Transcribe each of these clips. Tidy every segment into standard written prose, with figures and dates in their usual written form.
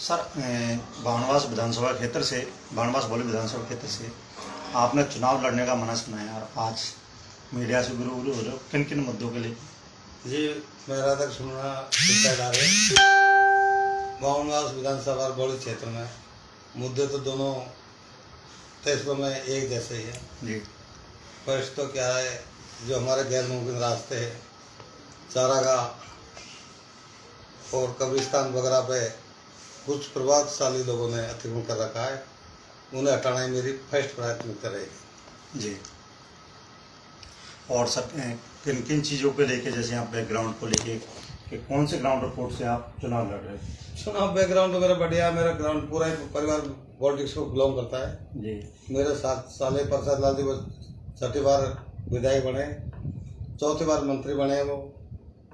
Sir बावनवास विधानसभा क्षेत्र से बावनवास भोली विधानसभा क्षेत्र से आपने चुनाव लड़ने का मनस बनाया और आज मीडिया से गुरु हो रहे हो, किन किन मुद्दों के लिए? जी, मेरा तक सुनना हिस्सेदार है। बावनवास विधानसभा भोली क्षेत्र में मुद्दे तो दोनों तहसीलों में एक जैसे ही है जी। फर्स्ट तो क्या है, जो हमारे गैर मुमकिन रास्ते हैं, चारागाह और कब्रिस्तान वगैरह पे कुछ प्रभावशाली लोगों ने अतिक्रमण कर रखा है, उन्हें हटाना ही मेरी फर्स्ट प्राथमिकता रहेगी। जी। और सर किन किन चीज़ों को लेके, जैसे आप बैकग्राउंड को लेके कि कौन से ग्राउंड रिपोर्ट से आप चुनाव लड़ रहे हैं? चुनाव बैकग्राउंड तो मेरा बढ़िया, मेरा ग्राउंड पूरा परिवार पॉलिटिक्स को बिलोंग करता है। जी। मेरे 7 साले प्रसाद लाल जी वो 6ठी बार विधायक बने, 4थी बार मंत्री बने वो,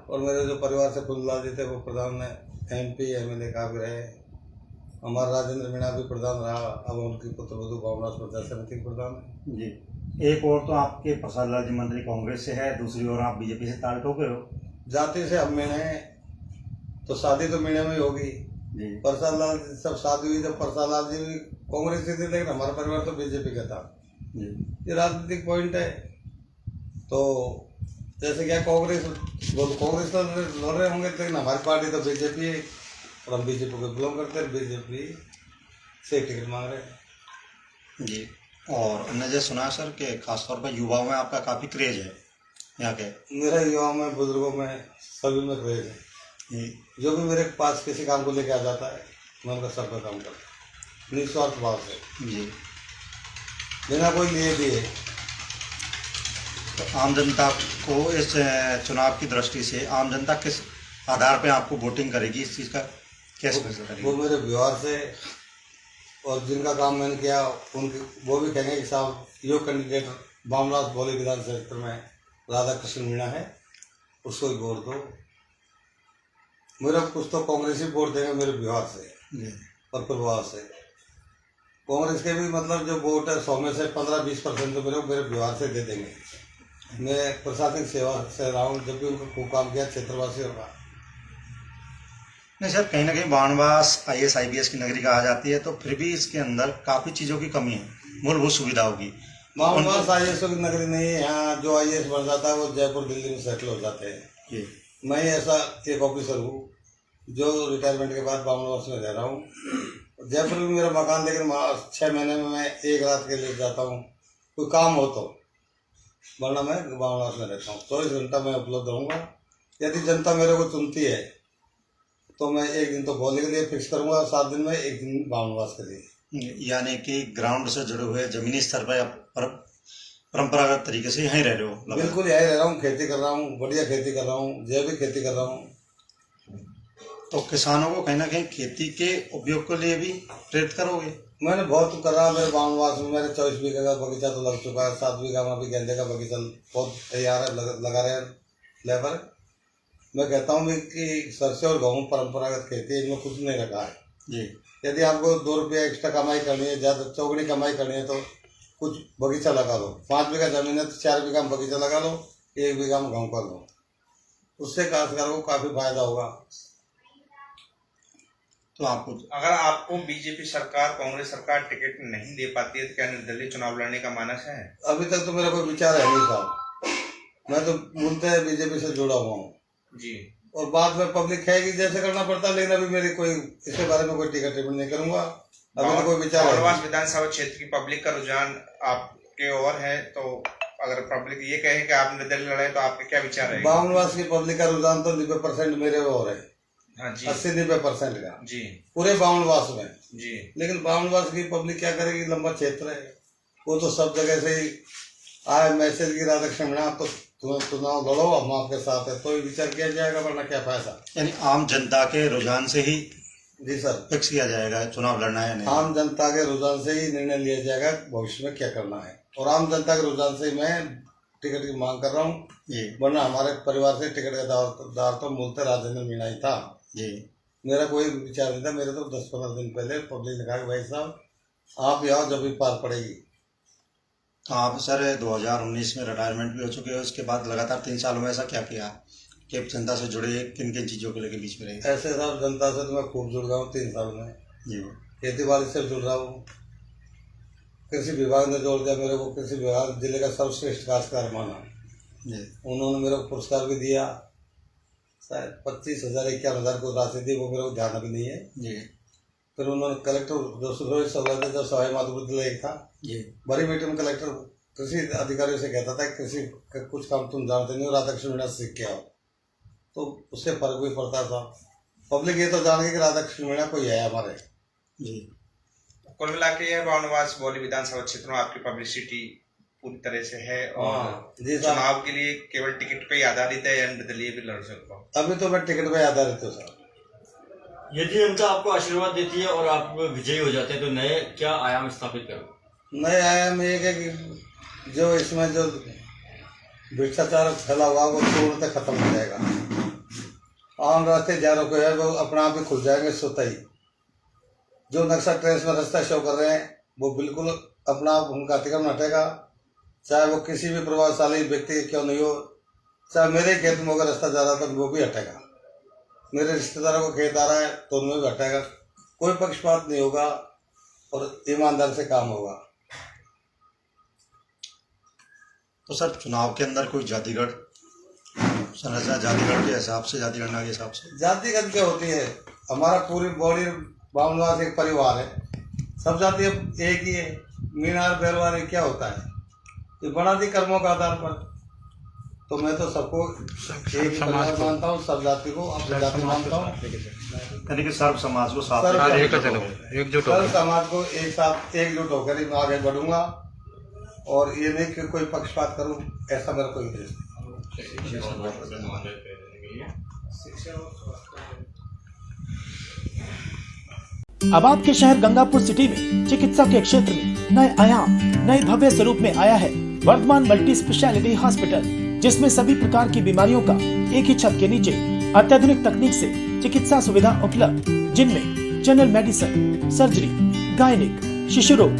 और मेरे जो परिवार से फूललाल जी थे वो प्रधान में MP MLA का भी रहे। हमारा राजेंद्र मीणा भी प्रधान रहा, अब उनकी पुत्रवधु बावनवास प्रचार समिति के प्रधान है। जी। एक और तो आपके प्रसाद लाल जी मंत्री कांग्रेस से है, दूसरी ओर आप बीजेपी से ताल ठोके हो। जाति से हम मीणे, तो शादी तो मीणे में ही होगी। जी। प्रसाद लाल जी सब शादी हुई, जब प्रसाद लाल जी भी कांग्रेस से थे, लेकिन हमारा परिवार तो बीजेपी का था। जी। ये राजनीतिक पॉइंट है। तो जैसे क्या कांग्रेस तो लड़ रहे होंगे, लेकिन हमारी पार्टी तो बीजेपी है और हम बीजेपी को बिलोंग करते हैं, बीजेपी से टिकट मांग रहे हैं। जी। और हमने जो सुना सर कि खासतौर पर युवाओं में आपका काफ़ी क्रेज है यहाँ के। मेरा युवाओं में, बुजुर्गों में, सभी में क्रेज है। जी। जो भी मेरे पास किसी काम को लेके आ जाता है, मैं उनका सब का काम करता हूँ निस्वार्थ भाव से। जी। बिना कोई लिए भी है। तो आम जनता को इस चुनाव की दृष्टि से आम जनता किस आधार पे आपको वोटिंग करेगी, इस चीज़ का कैसे फैसला वो करेगी? मेरे व्यवहार से और जिनका काम मैंने किया उनके, वो भी कहेंगे कि साहब यो कैंडिडेट बावनवास भोली विधानसभा क्षेत्र में राधा कृष्ण मीणा है, उसको ही वोट दो। मेरा कुछ तो कांग्रेस ही वोट देंगे मेरे व्यवहार से जी। और प्रभाव से। कांग्रेस के भी मतलब जो वोट है 100 में से 15-20% तो मेरे व्यवहार से दे देंगे। मैं प्रशासनिक सेवा से रहा हूँ, जब भी उनको खूब काम किया क्षेत्रवासियों का। नहीं सर, कहीं ना कहीं बावनवास IAS IPS की नगरी कहा जाती है, तो फिर भी इसके अंदर काफ़ी चीज़ों की कमी है, मूलभूत सुविधाओं की। बावनवास IAS की नगरी नहीं है। यहाँ जो IAS बन जाता है वो जयपुर दिल्ली में सेटल हो जाते हैं। जी। मैं ऐसा एक ऑफिसर हूँ जो रिटायरमेंट के बाद बावनवास में रह रहा हूँ। जयपुर में मेरा मकान, लेकिन 6 महीने में मैं एक रात के लिए जाता हूँ, कोई काम हो तो, वरना मैं बावनवास में रहता हूँ। 24 घंटा मैं उपलब्ध रहूँगा। यदि जनता मेरे को चुनती है तो मैं एक दिन तो भोली के लिए फिक्स करूँगा, 7 दिन में एक दिन बावनवास के लिए। यानी कि ग्राउंड से जुड़े हुए जमीनी स्तर पर परंपरागत तरीके से यहीं रह रहे हो? बिल्कुल यहीं रह रहा हूँ, खेती कर रहा हूँ, बढ़िया खेती कर रहा हूँ, जैविक खेती कर रहा हूँ। तो किसानों को कहीं ना कहीं खेती के उपयोग के लिए भी प्रेरित करोगे? मैंने बहुत करा। मेरे बावनवास में मेरे 24 बीघा का बगीचा तो लग चुका है। 7 बीघा में अभी गेंदे का बगीचा बहुत तैयार है, लगा रहे हैं लेबर। मैं कहता हूँ कि सरसों और गेहूँ परंपरागत खेती है, इनमें कुछ नहीं रखा है। जी। यदि आपको 2 रुपये एक्स्ट्रा कमाई करनी है, ज़्यादा चौगुनी कमाई करनी है, तो कुछ बगीचा लगा लो। 5 बीघा जमीन है तो 4 बीघा में बगीचा लगा लो, 1 बीघा में गेहूँ कर लो। उससे काश्तकार को काफ़ी फायदा होगा। तो आपको, अगर आपको बीजेपी सरकार, कांग्रेस सरकार टिकट नहीं दे पाती है तो क्या निर्दलीय चुनाव लड़ने का मानस है? अभी तक तो मेरा कोई विचार है नहीं साहब। मैं तो मूलतः बीजेपी से जुड़ा हुआ हूँ जी। और बाद में पब्लिक कहेगी जैसे करना पड़ता है, लेकिन अभी मेरी कोई इसके बारे में कोई टिकट टिप्पणी नहीं करूंगा। अभी तो कोई विचार है। बावनवास विधानसभा क्षेत्र की पब्लिक का रुझान आपके ओर है, तो अगर पब्लिक ये कहे कि आप निर्दलीय लड़े तो आपके क्या विचार है? बावनवास की पब्लिक का रुझान तो 90% मेरे और है। हाँ जी। 80-90% का जी। पूरे बावनवास में। जी। लेकिन बावनवास की पब्लिक क्या करेगी, लंबा क्षेत्र है, वो तो सब जगह से ही आए मैसेज की राधा कृष्ण मीणा तो तुम्हें चुनाव लड़ो, हम आपके साथ है, तो ही विचार किया जाएगा, वरना क्या फायदा। यानी आम जनता के रुझान से ही जी सर, फिक्स किया जाएगा चुनाव लड़ना है नहीं? आम जनता के रुझान से ही निर्णय लिया जाएगा भविष्य में क्या करना है, और आम जनता के रुझान से ही मैं टिकट की मांग कर रहा हूँ। वरना हमारे परिवार से टिकट का दार तो मूलतः राजेंद्र मीणा ही था। जी। मेरा कोई विचार नहीं था। मेरे तो 10-15 दिन पहले पब्लिक ने कहा कि भाई साहब आप भी आओ, जब भी पार पड़ेगी। तो आप सर 2019 में रिटायरमेंट भी हो चुके हो, उसके बाद लगातार 3 सालों में ऐसा क्या किया? कि आप जनता से जुड़े किन किन चीज़ों को लेकर बीच में रहे? ऐसे साहब जनता से तो मैं खूब जुड़ गया हूँ 3 साल में। जी खेती बाड़ी से जुड़ रहा हूँ। कृषि विभाग ने जोड़ दिया मेरे को, कृषि विभाग जिले का सर्वश्रेष्ठ काश्तकार माना। जी उन्होंने मेरे को पुरस्कार भी दिया, शायद 25,000 51,000 को राशि दी, वो मेरे को ध्यान भी नहीं है। जी फिर उन्होंने कलेक्टर जो सुब्रत सौलभ जब सवाई माधोपुर एक था, जी बड़ी मीटिंग में कलेक्टर कृषि अधिकारियों से कहता था कृषि का कुछ काम तुम जानते नहीं हो, राधाकृष्ण मीणा से सीख के आओ, तो उससे फर्क भी पड़ता था। पब्लिक ये तो जान गई कि राधाकृष्ण मीणा कोई है हमारे। जी कुल मिला के यह बावनवास बौली विधानसभा क्षेत्र में आपकी पब्लिसिटी पूरी तरह से है और जी चुनाव के लिए केवल टिकट पे ही आधारित है या निर्दलीय भी लड़ सकता हूँ? अभी तो मैं टिकट पे आधारित हूँ साहब। यदि जनता आपको आशीर्वाद देती है और आप विजयी हो जाते हैं तो नए क्या आयाम स्थापित करोगे? नए आयाम एक है कि जो इसमें जो भ्रष्टाचार फैला हुआ वो पूर्णतः खत्म हो जाएगा। आम रास्ते जा रहे हैं वो अपने आप ही खुल जाएंगे स्वतः ही। जो नक्शा ट्रेस में रास्ता शो कर रहे हैं वो बिल्कुल अपना आप उनका अतिक्रमण हटेगा, चाहे वो किसी भी प्रभावशाली व्यक्ति क्यों नहीं हो। चाहे मेरे खेत में अगर रास्ता जा रहा था तो वो भी हटेगा, मेरे रिश्तेदारों को खेत आ रहा है तो उनमें भी हटेगा। कोई पक्षपात नहीं होगा और ईमानदार से काम होगा। तो सर चुनाव के अंदर कोई जातिगढ़ संरचना, जातिगढ़ के हिसाब से, जाति गणना के हिसाब से जातिगत क्या होती है? हमारा पूरी बॉडी बावनवास एक परिवार है, सब जाति एक ही है। मीनार बैलवार क्या होता है? ये बना दी कर्मों के आधार पर। तो मैं तो सबको एक ही परिवार मानता हूँ, सब जाति को अपनी जाति मानता हूँ। यानी कि सर्व समाज को साथ सर्व समाज को एक साथ एकजुट होकर ही मैं आगे बढ़ूंगा और ये नहीं कि कोई पक्षपात करूं, ऐसा मेरा कोई उद्देश्य नहीं। अब आपके शहर गंगापुर सिटी में चिकित्सा के क्षेत्र में नए आयाम, नए भव्य स्वरूप में आया है वर्धमान मल्टी स्पेशलिटी हॉस्पिटल, जिसमें सभी प्रकार की बीमारियों का एक ही छत के नीचे अत्याधुनिक तकनीक से चिकित्सा सुविधा उपलब्ध, जिनमें जनरल मेडिसिन, सर्जरी, गायनिक, शिशु रोग,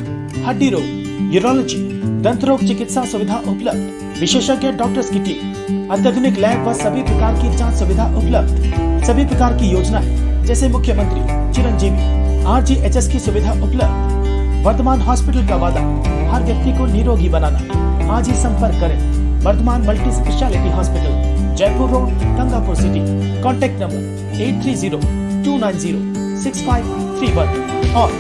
हड्डी रोग, यूरोलॉजी, दंत रोग चिकित्सा सुविधा उपलब्ध, विशेषज्ञ डॉक्टर्स की टीम, अत्याधुनिक लैब व सभी प्रकार की जांच सुविधा उपलब्ध, सभी प्रकार की योजनाएं जैसे मुख्यमंत्री चिरंजीवी RGHS की सुविधा उपलब्ध। वर्धमान हॉस्पिटल का वादा हर व्यक्ति को निरोगी बनाना। आज ही संपर्क करें Vardhman multi speciality hospital, Jaipur road, Gangapur city. Contact number 8302906531 और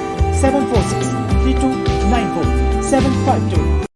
7463294 752।